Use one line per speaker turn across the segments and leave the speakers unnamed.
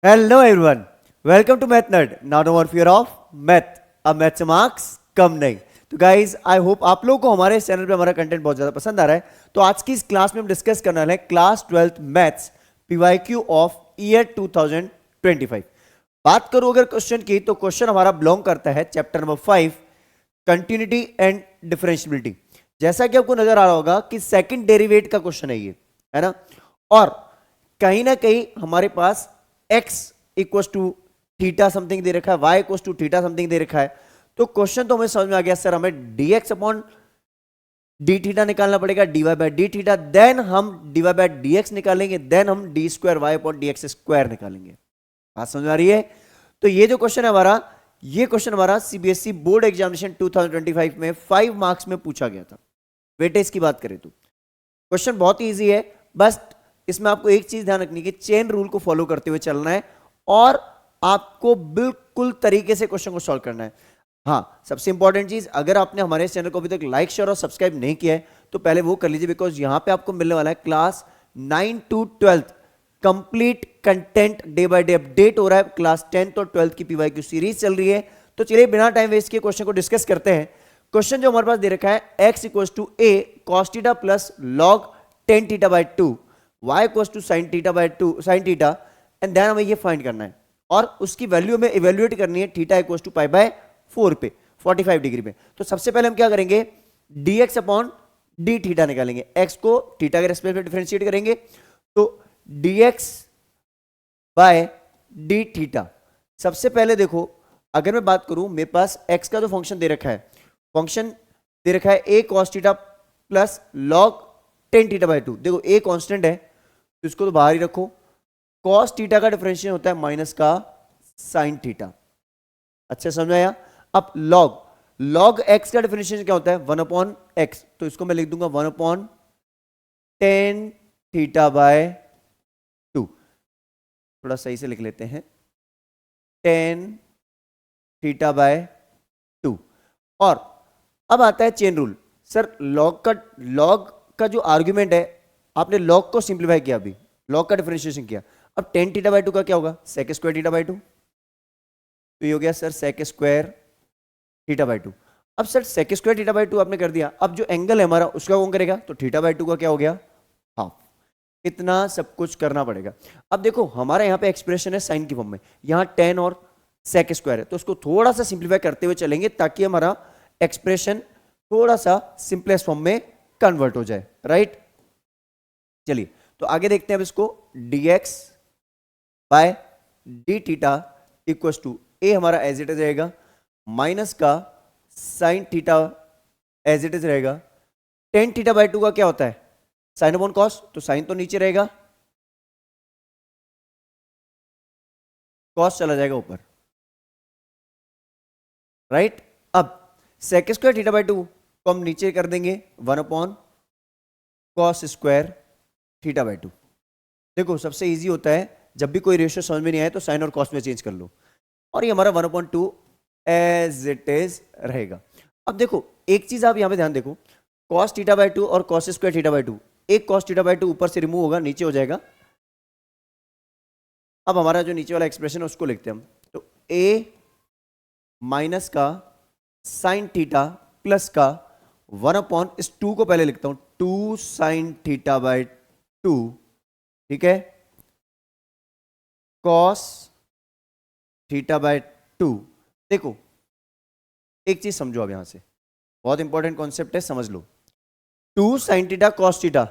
Hello everyone, welcome to Math Nerd. Now no more fear of math. अब math से marks कम नहीं. तो guys I hope आप लोगों को हमारे चैनल पे हमारा कंटेंट बहुत ज्यादा पसंद आ रहा है. तो आज की इस क्लास में हम डिस्कस करने वाले हैं class 12th maths PYQ of year 2025. बात करूं अगर क्वेश्चन की, तो क्वेश्चन हमारा बिलोंग करता है chapter number 5 continuity and differentiability. जैसा कि आपको नजर आ रहा होगा कि सेकंड डेरिवेट का क्वेश्चन है ये, है ना. और कहीं ना कहीं हमारे पास x equals to theta something दे रखा है, y equals to theta something दे रखा है. तो क्वेश्चन तो हमें समझ में आ गया सर, हमें dx अपॉन डी थीटा निकालना पड़ेगा, dy by D theta, then हम dy बाय dx निकालेंगे, देन हम D square Y upon D X square निकालेंगे. बात समझ में आ रही है. तो ये जो क्वेश्चन है हमारा, ये क्वेश्चन हमारा सीबीएसई बोर्ड एग्जामिनेशन 2025 में 5 मार्क्स में पूछा गया था. वेटेज की बात करें तो क्वेश्चन बहुत ही ईजी है. बस इसमें आपको एक चीज ध्यान रखनी है कि चेन रूल को फॉलो करते हुए चलना है और आपको बिल्कुल तरीके से क्वेश्चन को सॉल्व करना है. हाँ, सबसे इंपॉर्टेंट चीज, अगर आपने हमारे इस चैनल को अभी तक लाइक शेयर और सब्सक्राइब नहीं किया है तो पहले वो कर लीजिए, बिकॉज यहां पे आपको मिलने वाला है class 9 to 12 complete content day by day update हो रहा है. क्लास 10th और 12th की पीवाईक्यू सीरीज चल रही है. तो चलिए बिना टाइम वेस्ट किए क्वेश्चन को डिस्कस करते हैं. क्वेश्चन जो हमारे पास दे रखा है, x equal to a cos theta plus log 10 theta by 2, y equal to sin theta by 2 sin theta, and then हमें ये फाइंड करना है और उसकी वैल्यू में इवेल्युएट करनी है theta equal to pi by 4 पे 45 डिग्री पे. तो सबसे पहले हम क्या करेंगे, dx अपॉन डी थीटा निकालेंगे. x को थीटा के रेस्पेक्ट में डिफरेंशिएट करेंगे, तो dx बाय डी थीटा. सबसे पहले देखो, अगर मैं बात करूं, मेरे पास x का जो फंक्शन दे रखा है, फंक्शन दे रखा है a cos theta plus log 10 theta by 2. देखो a कांस्टेंट है तो इसको तो बाहर ही रखो. cos थीटा का डिफरेंशिएशन होता है माइनस का sin थीटा. अच्छा समझ में आया. अब log x का डिफरेंशिएशन क्या होता है, 1 अपॉन एक्स. तो इसको मैं लिख दूंगा 1 अपॉन 10 थीटा बाय 2. थोड़ा सही से लिख लेते हैं, 10 थीटा बाय 2. और अब आता है चेन रूल. सर लॉग का जो आर्ग्यूमेंट है, आपने लॉग को सिंप्लीफाई किया, अभी लॉग का डिफरेंशिएशन किया. अब 10 थीटा बाय 2 का क्या होगा, सेक स्क्वायर थीटा बाय 2. तो ये हो गया sir sec square theta by 2. अब sir sec square theta by 2 आपने कर दिया. अब जो एंगल है हमारा उसका कौन करेगा, तो थीटा बाय 2 का क्या हो गया, हाफ. इतना सब कुछ करना पड़ेगा. अब देखो हमारा यहाँ पे एक्सप्रेशन है साइन की फॉर्म में, यहाँ टेन और सेक स्क्वायर है, तो उसको थोड़ा सा सिंप्लीफाई करते हुए चलेंगे ताकि हमारा एक्सप्रेशन थोड़ा सा सिंपलेस्ट फॉर्म में कन्वर्ट हो जाए. राइट, चलिए तो आगे देखते हैं अब इसको. dx by D theta equal to a हमारा एज इट इज रहेगा, माइनस का sine theta as it is रहेगा. 10 थीटा बाय 2 का क्या होता है, साइन अपॉन कॉस, तो साइन तो नीचे रहेगा, कॉस चला जाएगा ऊपर. राइट. अब सेक स्क्वायर थीटा बाय 2 को हम नीचे कर देंगे 1 upon cos square theta by 2. देखो सबसे इजी होता है, जब भी कोई रेशियो समझ में नहीं आए तो साइन और कॉस में चेंज कर लो, और ये हमारा 1/2 एज इट इज रहेगा. अब देखो एक चीज आप यहां पे ध्यान देखो, कॉस थीटा बाय 2 और कॉस स्क्वायर थीटा बाय 2, एक कॉस थीटा बाय 2 ऊपर से रिमूव होगा, नीचे हो जाएगा. अब हमारा जो नीचे वाला एक्सप्रेशन है उसको लिखते हैं हम. तो a माइनस का साइन थीटा प्लस का 1 अपॉन, इस 2 को पहले लिखता हूं, 2 साइन थीटा बाय 2, ठीक है, कॉस थीटा बाय 2. देखो एक चीज समझो अब, यहां से बहुत इंपॉर्टेंट कॉन्सेप्ट है, समझ लो. 2 sine theta cos theta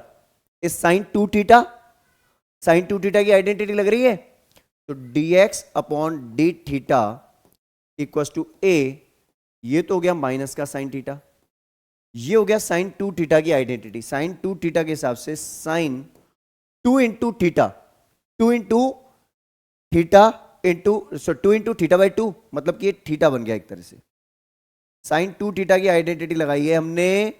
is sine 2 theta. Sine 2 theta की आइडेंटिटी लग रही है, तो dx upon D theta equal to a, ये तो हो गया माइनस का साइन थीटा, ये हो गया साइन 2 थीटा की आइडेंटिटी. साइन 2 थीटा के हिसाब से sine 2 into theta, 2 into theta into 2 into theta by 2, मतलब कि ये थीटा बन गया एक तरह से. साइन 2 थीटा की आइडेंटिटी लगाई है हमने,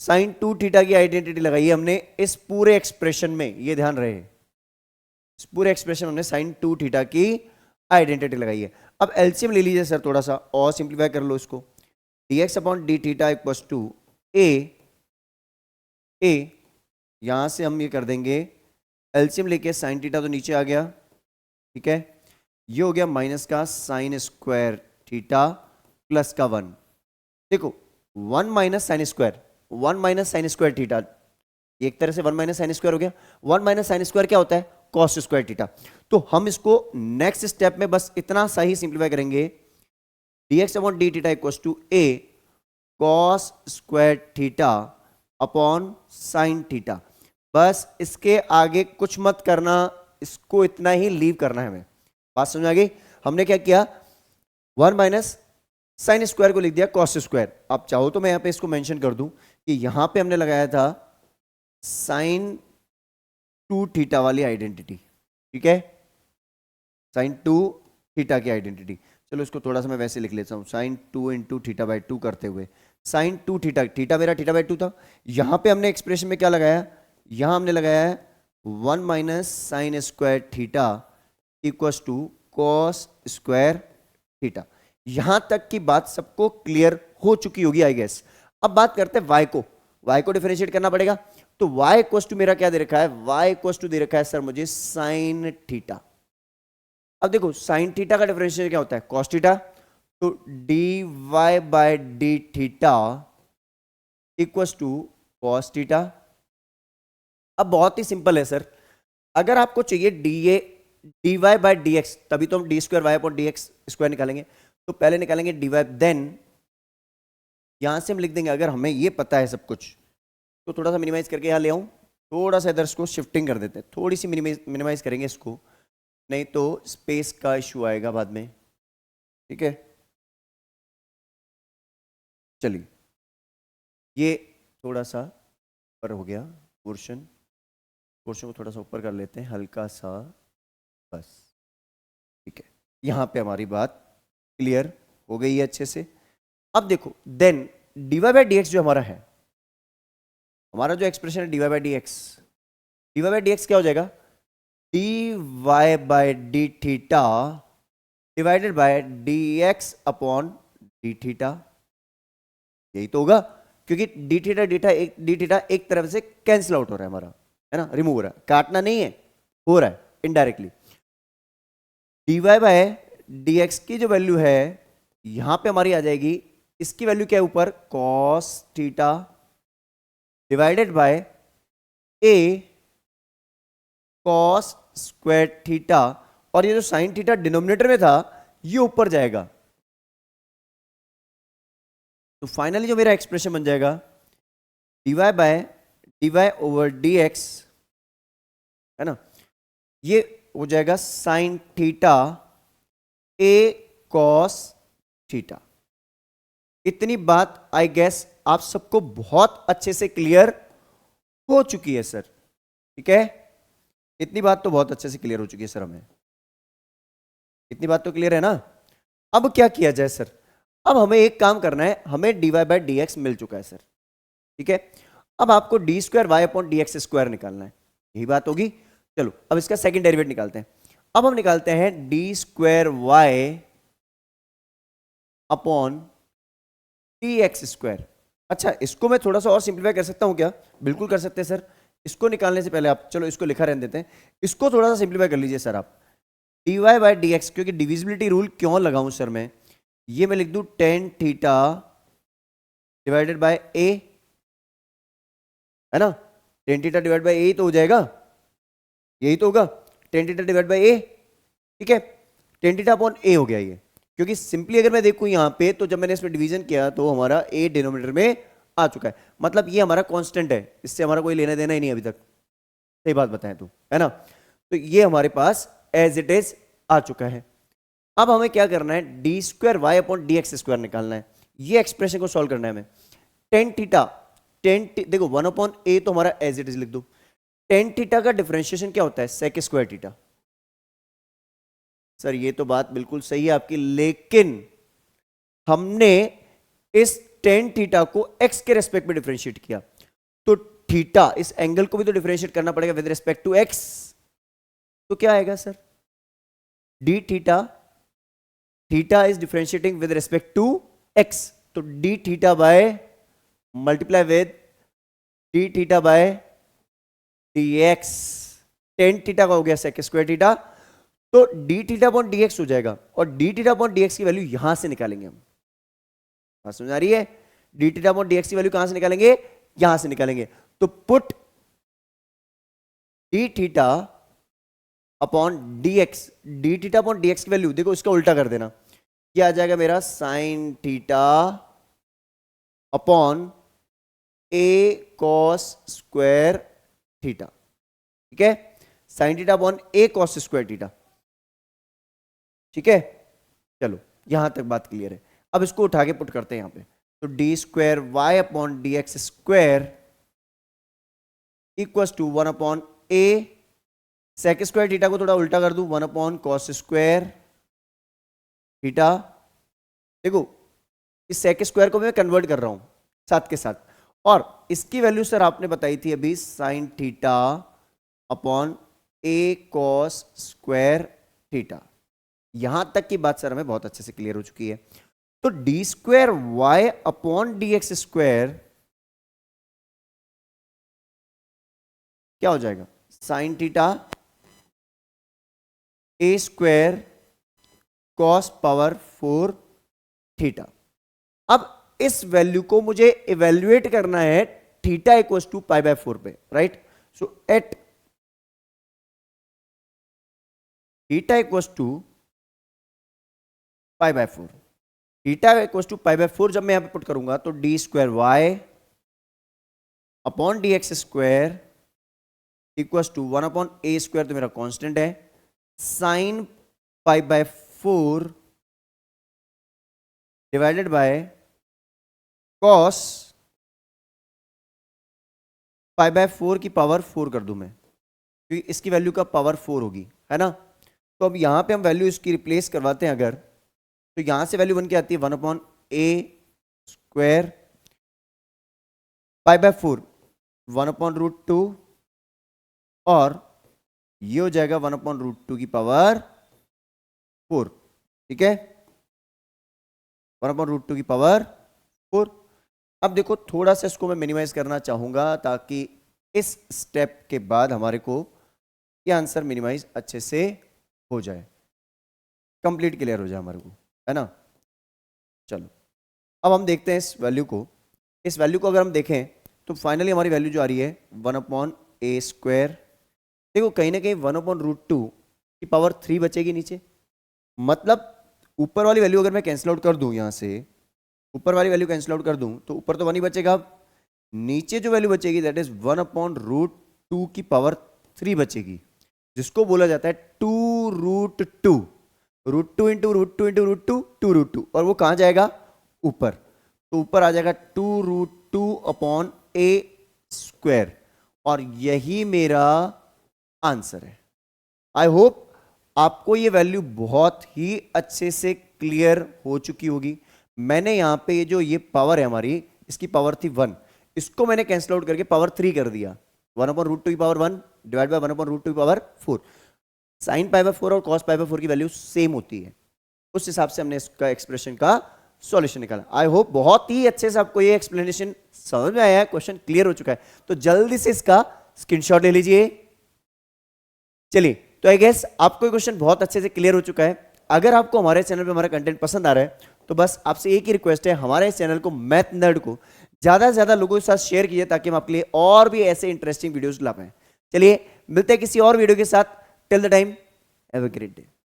साइन 2 थीटा की आइडेंटिटी लगाई है हमने इस पूरे एक्सप्रेशन में, ये ध्यान रहे, इस पूरे एक्सप्रेशन हमने साइन 2 थीटा की आइडेंटिटी लगाई है. अब एलसीएम ले लीजिए सर, थोड़ा सा और सिंप्लीफाई कर लो इसको. dx upon D theta equal to a, यहां से हम ये कर देंगे एलसीएम लेके, साइन थीटा तो नीचे आ गया, ठीक है, ये हो गया माइनस का साइन स्क्वायर थीटा प्लस का 1। देखो 1 माइनस साइन स्क्वायर थीटा, एक तरह से 1 माइनस साइन स्क्वायर हो गया। 1 माइनस साइन स्क्वायर क्या होता है? Cos square theta. तो हम इसको नेक्स्ट स्टेप में बस इतना सा ही सिंप्लीफाई करेंगे, dx upon D theta equal to a cos square theta upon sine theta. बस इसके आगे कुछ मत करना, इसको इतना ही लीव करना है हमें। बात समझ आ गई? हमने क्या किया, 1 माइनस साइन स्क्वायर को लिख दिया कॉस स्क्वायर। आप चाहो तो मैं यहां पे इसको मेंशन कर दूं कि यहां पे हमने लगाया था साइन 2 थीटा वाली आइडेंटिटी। ठीक है, साइन 2 थीटा की आइडेंटिटी। चलो इसको थोड़ा सा मैं वैसे लिख लेता हूं, साइन 2 इंटू थीटा बाई 2 करते हुए साइन 2 थीटा, थीटा मेरा थीटा बाई 2 था। यहां पे हमने एक्सप्रेशन में क्या लगाया, यहां हमने लगाया है 1 minus sine square theta equal to cos square theta. यहां तक की बात सबको क्लियर हो चुकी होगी आई गेस। अब बात करते हैं y को, y को डिफरेंशिएट करना पड़ेगा। तो y इक्वल टू मेरा क्या दे रखा है, y इक्वल टू दे रखा है सर मुझे साइन थीटा। अब देखो साइन थीटा का डिफरेंशिएशन क्या होता है, कॉस थीटा। तो dy by D theta equal to cos theta. अब बहुत ही सिंपल है सर, अगर आपको चाहिए dy बाय डी एक्स, तभी तो हम D square Y upon D X square निकालेंगे। तो पहले निकालेंगे dy, देन यहां से हम लिख देंगे, अगर हमें ये पता है सब कुछ तो थोड़ा सा मिनिमाइज करके यहां ले आऊं, थोड़ा सा इधर इसको शिफ्टिंग कर देते हैं, थोड़ी सी मिनिमाइज करेंगे इसको, नहीं तो स्पेस का इशू आएगा बाद में। ठीक है, चलिए ये थोड़ा सा ऊपर हो गया पोर्शन, पोर्शन को थोड़ा सा ऊपर कर लेते हैं हल्का सा, बस। ठीक है, यहां पे हमारी बात क्लियर हो गई है अच्छे से। अब देखो then dy by D X जो हमारा है, हमारा जो एक्सप्रेशन है dy बाई डी एक्स क्या हो जाएगा, dy by D theta divided bye D x upon D theta. यही तो होगा, क्योंकि डी थीटा एक तरफ से कैंसिल आउट हो रहा है हमारा, है ना, रिमूव हो रहा है, काटना नहीं है, हो रहा है indirectly. dy by D x की जो वैल्यू है यहां पे हमारी आ जाएगी, इसकी वैल्यू क्या है ऊपर, cos theta divided by A cos square theta, और ये जो साइन थीटा डिनोमिनेटर में था ये ऊपर जाएगा। तो फाइनली जो मेरा एक्सप्रेशन बन जाएगा dy ओवर डी एक्स, है ना, ये हो जाएगा साइन थीटा ए कॉस थीटा। इतनी बात आई गेस आप सबको बहुत अच्छे से क्लियर हो चुकी है सर। ठीक है, इतनी बात तो बहुत अच्छे से क्लियर हो चुकी है सर, हमें इतनी बात तो क्लियर है ना। अब क्या किया जाए सर, अब हमें एक काम करना है, हमें dy बाई डी एक्स मिल चुका है सर। ठीक है, अब आपको D square Y upon D X square निकालना है, यही बात होगी। चलो अब इसका सेकंड डेरिवेटिव निकालते हैं। अब हम निकालते हैं D square Y upon D X square. अच्छा, इसको मैं थोड़ा सा और सिंप्लीफाई कर सकता हूं क्या? बिल्कुल कर सकते हैं सर। इसको निकालने से पहले आप, चलो इसको लिखा रहने देते हैं, इसको थोड़ा सा सिंप्लीफाई कर लीजिए सर आप। D Y by D X, क्योंकि डिविजिबिलिटी रूल क्यों लगाऊं सर मैं, ये मैं लिख दूं ten theta divided by A, है ना, ten theta divide by A तो हो जाएगा, यही तो होगा, ten theta divide by A. ठीक है, टेन थीटा अपॉन ए हो गया ये, क्योंकि सिंपली अगर मैं देखूं यहां पे, तो जब मैंने इसमें डिवीजन किया तो हमारा ए डिनोमिनेटर में आ चुका है, मतलब ये हमारा कांस्टेंट है, इससे हमारा कोई लेना देना ही नहीं अभी तक, सही बात बताएं तो, है ना। तो ये हमारे पास एज इट इज आ चुका है। अब हमें क्या करना है, D square Y upon D X square निकालना है, ये एक्सप्रेशन को सॉल्व करना है हमें। टेन थीटा, देखो 1 अपॉन ए तो हमारा एज इट इज लिख दो, टेन थीटा का डिफरेंशिएशन क्या होता है, सेक स्क्वायर थीटा। सर ये तो बात बिल्कुल सही है आपकी, लेकिन हमने इस टेन थीटा को एक्स के रेस्पेक्ट में डिफरेंशिएट किया, तो थीटा, इस एंगल को भी तो डिफरेंशिएट करना पड़ेगा विद रेस्पेक्ट टू एक्स। तो क्या आएगा sir, d theta, theta is differentiating with respect to x, तो d theta by multiply with d theta by D x, tan theta का हो गया सेक स्क्वायर थीटा, तो d theta upon D x हो जाएगा, और d theta upon D x की value यहां से निकालेंगे हम। बात समझ आ रही है? D theta upon D x की वैल्यू कहां से निकालेंगे? यहां से निकालेंगे। तो put D theta upon D x, D theta upon D x की वैल्यू देखो, इसका उल्टा कर देना, क्या आ जाएगा मेरा? साइन थीटा अपॉन ए कॉस स्क्वायर थीटा। ठीक है, साइन थीटा अपॉन ए कॉस स्क्वायर थीटा। ठीक है, चलो यहां तक बात क्लियर है। अब इसको उठा के पुट करते हैं यहां पे, तो D square Y upon D X square equal to 1 upon A sec square theta को थोड़ा उल्टा कर दूं, 1 अपॉन कॉस स्क्वायर थीटा। देखो इस सेक स्क्वायर को मैं कन्वर्ट कर रहा हूं साथ के साथ, और इसकी वैल्यू सर आपने बताई थी अभी साइन थीटा अपॉन ए कॉस स्क्वायर थीटा। यहां तक की बात सर हमें बहुत अच्छे से क्लियर हो चुकी है। तो D square Y upon D X square क्या हो जाएगा? Sine theta A square cos power 4 theta. अब इस वैल्यू को मुझे इवेल्युएट करना है theta equal to pi by 4 पे, right? So at theta equal to pi by 4, theta equal to pi by 4 जब मैं यहां पे पुट करूंगा तो D square Y upon D X square equal to 1 upon A square, तो मेरा constant है, sine pi by 4 divided by cos pi by 4 की पावर 4 कर दूं मैं, क्योंकि इसकी वैल्यू का पावर 4 होगी, है ना? तो अब यहां पे हम वैल्यू इसकी रिप्लेस करवाते हैं अगर, तो यहां से वैल्यू बन के आती है 1 upon A square pi by 4 1 upon root 2, और ये हो जाएगा 1 अपॉन रूट 2 की पावर 4। ठीक है, 1 अपॉन रूट 2 की पावर 4। अब देखो थोड़ा सा इसको मैं मिनिमाइज करना चाहूंगा ताकि इस स्टेप के बाद हमारे को ये आंसर मिनिमाइज अच्छे से हो जाए, कंप्लीट क्लियर हो जाए हमारे को, है ना? चलो अब हम देखते हैं इस वैल्यू को। इस वैल्यू को अगर हम देखें तो फाइनली हमारी वैल्यू जो आ रही है 1 अपॉन ए स्क्वायर। देखो कहीं ना कहीं 1 अपॉन रूट 2 की पावर 3 बचेगी नीचे, मतलब ऊपर वाली वैल्यू अगर मैं कैंसिल आउट कर दूं, यहां से ऊपर वाली वैल्यू कैंसिल आउट कर दूं तो ऊपर तो 1 ही बचेगा। अब नीचे जो वैल्यू बचेगी दैट इज 1 अपॉन रूट 2 की पावर 3 बचेगी, जिसको बोला जाता है 2 root 2, root 2 into root 2 into root 2, 2 root 2, और वो कहां जाएगा? ऊपर। तो ऊपर आ जाएगा 2 रूट 2 अपॉन ए स्क्वायर, और यही मेरा आंसर है। आई होप आपको ये वैल्यू बहुत ही अच्छे से क्लियर हो चुकी होगी। मैंने यहां पे ये पावर है हमारी, इसकी पावर थी 1, इसको मैंने कैंसिल आउट करके पावर 3 कर दिया। 1 अपॉन रूट 2 की power 1 divide by 1 upon root 2 की पावर 4। साइन पाई बाय 4 और कॉस पाई बाय 4 की वैल्यू सेम होती है, उस हिसाब से हमने इसका एक्सप्रेशन का सॉल्यूशन निकाला। आई होप बहुत ही अच्छे से आपको ये एक्सप्लेनेशन समझ में आया है, क्वेश्चन क्लियर हो चुका है। तो जल्दी से इसका स्क्रीनशॉट ले लीजिए। चलिए, तो आई गेस आपको ये क्वेश्चन बहुत अच्छे से क्लियर हो चुका है। अगर आपको हमारे चैनल पे हमारा कंटेंट पसंद आ रहा है तो बस आपसे एक ही रिक्वेस्ट है, हमारे इस चैनल को मैथ नर्ड को ज्यादा से ज्यादा लोगों के साथ शेयर कीजिए ताकि हम आपके लिए और भी ऐसे इंटरेस्टिंग वीडियोस ला पाएं। चलिए मिलते हैं किसी और वीडियो के साथ। Till the time have a great day.